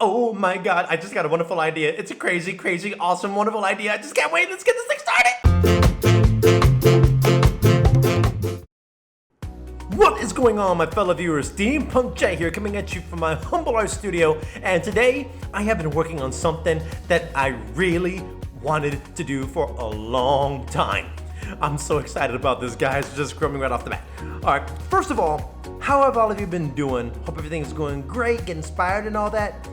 Oh my god, I just got a wonderful idea. It's a crazy, crazy, awesome, wonderful idea. I just can't wait. Let's get this thing started. What is going on, my fellow viewers? Steampunk J here, coming at you from my humble art studio. And today, I have been working on something that I really wanted to do for a long time. I'm so excited about this, guys, just coming right off the bat. All right, first of all, how have all of you been doing? Hope everything's going great, get inspired and all that.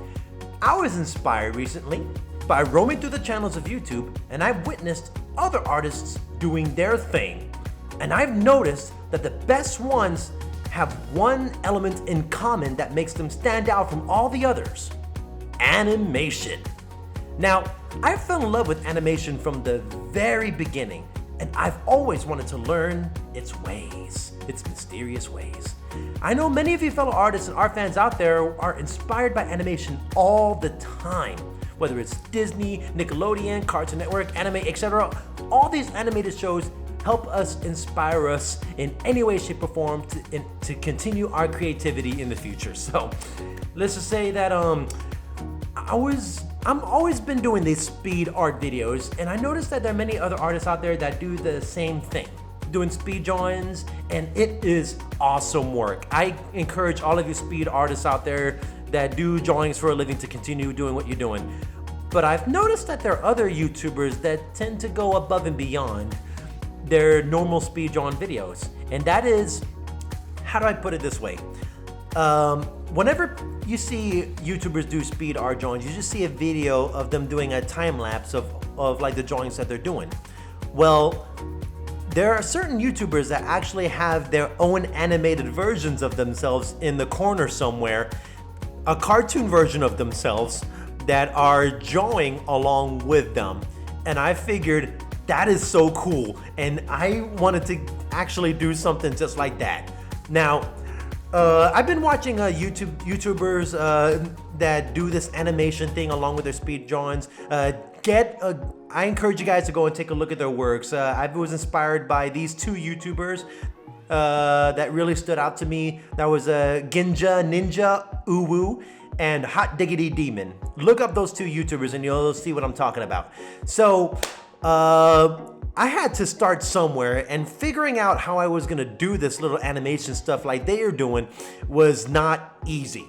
I was inspired recently by roaming through the channels of YouTube, and I've witnessed other artists doing their thing. And I've noticed that the best ones have one element in common that makes them stand out from all the others: animation. Now, I fell in love with animation from the very beginning, and I've always wanted to learn its ways, its mysterious ways. I know many of you fellow artists and art fans out there are inspired by animation all the time. Whether it's Disney, Nickelodeon, Cartoon Network, anime, etc. All these animated shows help us, inspire us in any way, shape, or form to continue our creativity in the future. So let's just say that I'm always been doing these speed art videos, and I noticed that there are many other artists out there that do the same thing, doing speed drawings, and it is awesome work. I encourage all of you speed artists out there that do drawings for a living to continue doing what you're doing. But I've noticed that there are other YouTubers that tend to go above and beyond their normal speed drawing videos. And that is, how do I put it this way? Whenever you see YouTubers do speed art drawings, you just see a video of them doing a time lapse of like the drawings that they're doing. Well, there are certain YouTubers that actually have their own animated versions of themselves in the corner somewhere, a cartoon version of themselves that are drawing along with them. And I figured that is so cool, and I wanted to actually do something just like that. Now, I've been watching YouTubers that do this animation thing along with their speed drawings. I encourage you guys to go and take a look at their works. I was inspired by these two YouTubers that really stood out to me. That was Ginja Ninja Uwu and Hot Diggity Demon. Look up those two YouTubers and you'll see what I'm talking about. So I had to start somewhere, and figuring out how I was gonna do this little animation stuff like they are doing was not easy.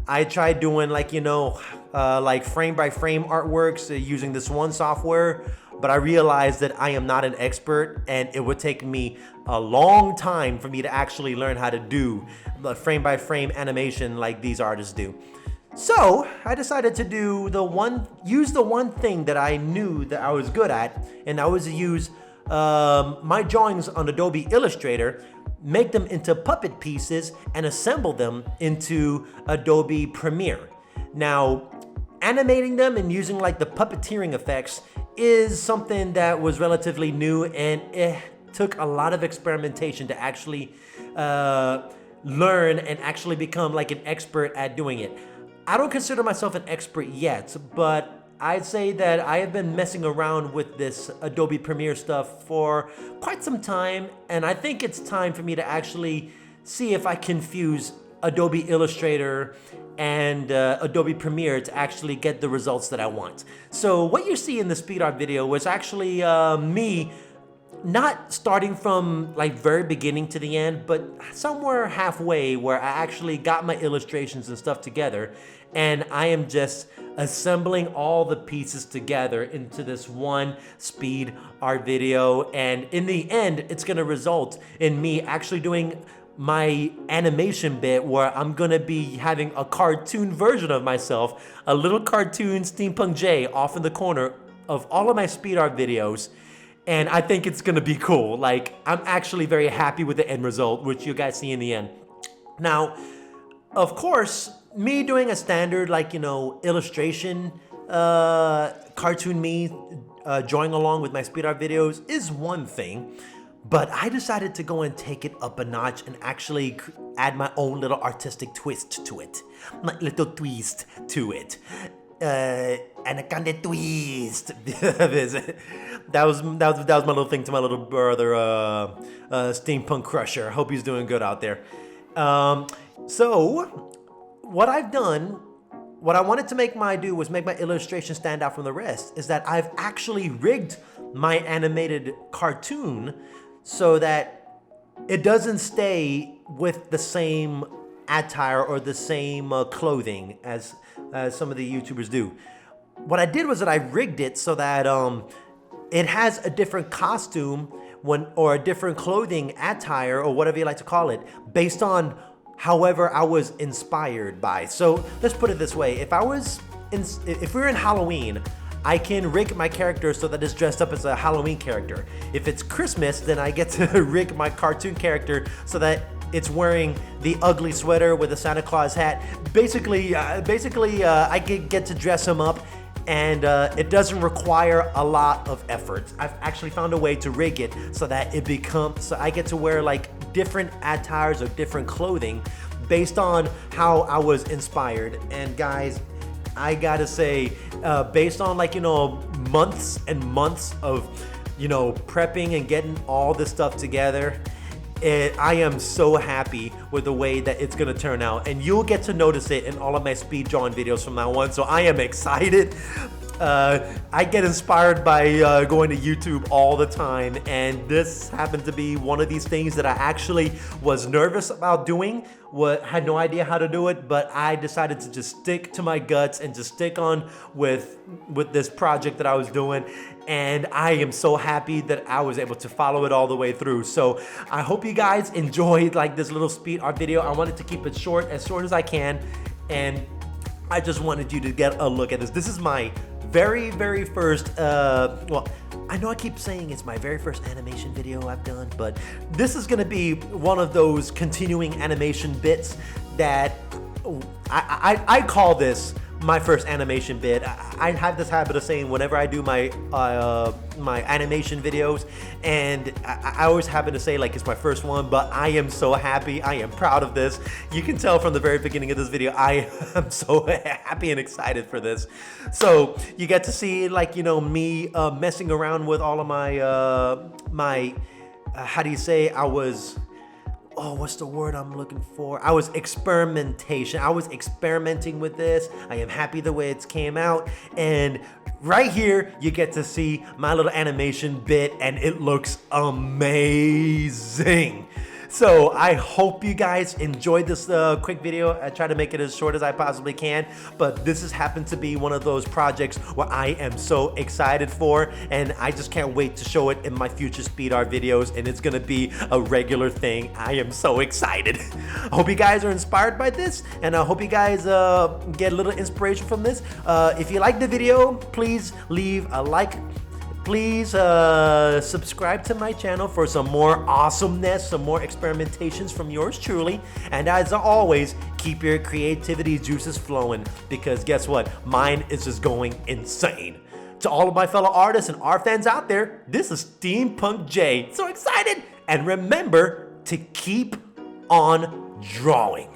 I tried doing like frame by frame artworks using this one software, but I realized that I am not an expert, and it would take me a long time for me to actually learn how to do the frame by frame animation like these artists do. So I decided to use the one thing that I knew that I was good at, and I was to use my drawings on Adobe Illustrator, make them into puppet pieces, and assemble them into Adobe Premiere. Now, animating them and using like the puppeteering effects is something that was relatively new, and it took a lot of experimentation to actually learn and actually become like an expert at doing it. I don't consider myself an expert yet, but I'd say that I have been messing around with this Adobe Premiere stuff for quite some time, and I think it's time for me to actually see if I can fuse Adobe Illustrator and Adobe Premiere to actually get the results that I want. So what you see in the speed art video was actually me not starting from like very beginning to the end, but somewhere halfway where I actually got my illustrations and stuff together, and I am just assembling all the pieces together into this one speed art video. And in the end, it's gonna result in me actually doing my animation bit where I'm gonna be having a cartoon version of myself, a little cartoon Steampunk J off in the corner of all of my speed art videos. And I think it's gonna be cool. Like, I'm actually very happy with the end result, which you guys see in the end. Now, of course, me doing a standard, like, illustration, cartoon me, drawing along with my speed art videos is one thing, but I decided to go and take it up a notch and actually add my own little artistic twist to it. My little twist to it. And a kind of twist. That was my little thing to my little brother, Steampunk Crusher. Hope he's doing good out there. So what I've done what I wanted to make my illustration stand out from the rest is that I've actually rigged my animated cartoon so that it doesn't stay with the same attire or the same clothing as some of the YouTubers do. What I did was that I rigged it so that it has a different costume or a different clothing attire or whatever you like to call it based on however I was inspired by. So let's put it this way: if we're in Halloween, I can rig my character so that it's dressed up as a Halloween character. If it's Christmas, then I get to rig my cartoon character so that it's wearing the ugly sweater with a Santa Claus hat. Basically, I get to dress him up, and it doesn't require a lot of effort. I've actually found a way to rig it so that so I get to wear like different attires or different clothing based on how I was inspired. And guys, I gotta say, based on months and months of prepping and getting all this stuff together, I am so happy with the way that it's gonna turn out, and you'll get to notice it in all of my speed drawing videos from now on. So I am excited. I get inspired by going to YouTube all the time, and this happened to be one of these things that I actually was nervous about doing. Had no idea how to do it, but I decided to just stick to my guts and just stick on with this project that I was doing. And I am so happy that I was able to follow it all the way through. So I hope you guys enjoyed this little speed art video. I wanted to keep it short as I can, and I just wanted you to get a look at this. This is my very first, well, I know I keep saying it's my very first animation video I've done, but this is gonna be one of those continuing animation bits that I call this my first animation bit. I have this habit of saying whenever I do my my animation videos, and I always happen to say it's my first one, but I am so happy. I am proud of this. You can tell from the very beginning of this video, I am so happy and excited for this. So you get to see me messing around with all of my how do you say, what's the word I'm looking for? I was experimenting with this. I am happy the way it came out. And right here, you get to see my little animation bit, and it looks amazing. So I hope you guys enjoyed this quick video. I try to make it as short as I possibly can, but this has happened to be one of those projects where I am so excited for, and I just can't wait to show it in my future speed art videos, and it's gonna be a regular thing. I am so excited. I hope you guys are inspired by this, and I hope you guys get a little inspiration from this. If you like the video, please leave a like. Please subscribe to my channel for some more awesomeness, some more experimentations from yours truly. And as always, keep your creativity juices flowing, because guess what? Mine is just going insane. To all of my fellow artists and art fans out there, this is Steampunk J. So excited! And remember to keep on drawing.